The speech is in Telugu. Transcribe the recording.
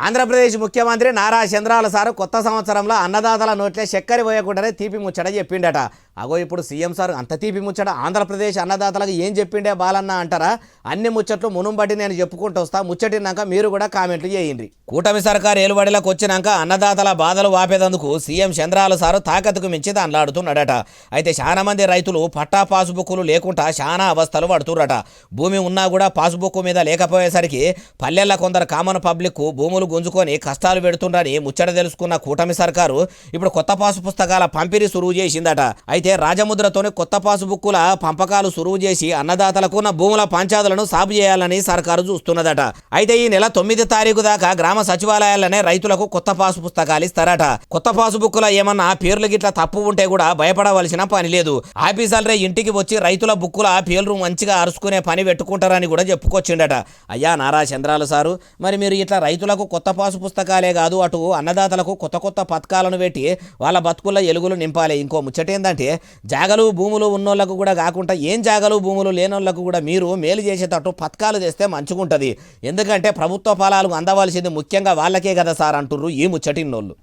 ఆంధ్రప్రదేశ్ ముఖ్యమంత్రి నారా చంద్రబాబు సార్ కొత్త సంవత్సరంలో అన్నదాతల నోట్లే చక్కెర పోయకుండానే తీపి ముచ్చట చెప్పిండట. అగో ఇప్పుడు సీఎం సార్ అంత తీపి ముచ్చట ఆంధ్రప్రదేశ్ అన్నదాతలకు ఏం చెప్పిండే బాలన్న అంటారా? అన్ని ముచ్చట్లు మునుంబట్టి నేను చెప్పుకుంటూ వస్తా, ముచ్చటినాక మీరు కూడా కామెంట్లు చేయండి. కూటమి సర్కార్ ఏలుబడిలోకి వచ్చినాక అన్నదాతల బాధలు వాపేదందుకు సీఎం చంద్రబాబు సార్ తాకత్తుకు మించి దానిలాడుతున్నాడట. అయితే చాలా మంది రైతులు పట్టా పాసుబుక్కులు లేకుండా చాలా అవస్థలు పడుతుర్రట. భూమి ఉన్నా కూడా పాసుబుక్ మీద లేకపోయేసరికి పల్లెల్లో కొందరు కామన్ పబ్లిక్ భూములు గుంజుకొని కష్టాలు పెడుతుండని ముచ్చట తెలుసుకున్న కూటమి సర్కారు ఇప్పుడు కొత్త పాసు పుస్తకాల పంపిణీ సురువు చేసిందట. అయితే రాజముద్రతోనే కొత్త పాసు బుక్కుల పంపకాలు సురువు చేసి అన్నదాతలకు ఉన్న భూముల పంచాదులను సాగు చేయాలని సర్కారు చూస్తున్నదట. అయితే ఈ నెల 9 తారీఖు దాకా గ్రామ సచివాలయాలనే రైతులకు కొత్త పాసు పుస్తకాలు ఇస్తారట. కొత్త పాసు బుక్కుల ఏమన్నా పేర్లు గిట్ల తప్పు ఉంటే కూడా భయపడవలసిన పని లేదు. ఆఫీసర్లే ఇంటికి వచ్చి రైతుల బుక్కుల పేర్లు మంచిగా అరుచుకునే పని పెట్టుకుంటారని కూడా చెప్పుకొచ్చిండట. అయ్యా నారా చంద్రాలు సారు, మరి మీరు ఇట్లా రైతులకు కొత్త పాసు పుస్తకాలే కాదు, అటు అన్నదాతలకు కొత్త కొత్త పథకాలను పెట్టి వాళ్ళ బతుకుల్లో ఎలుగులు నింపాలి. ఇంకో ముచ్చట ఏంటంటే జాగలు భూములు ఉన్నోళ్లకు కూడా కాకుండా ఏం జాగలు భూములు లేనోళ్లకు కూడా మీరు మేలు చేసేటట్టు పథకాలు తెస్తే మంచిగుంటుంది. ఎందుకంటే ప్రభుత్వ ఫలాలు అందవలసింది ముఖ్యంగా వాళ్ళకే కదా సార్ అంటుర్రు ఈ ముచ్చటిన్నోళ్ళు.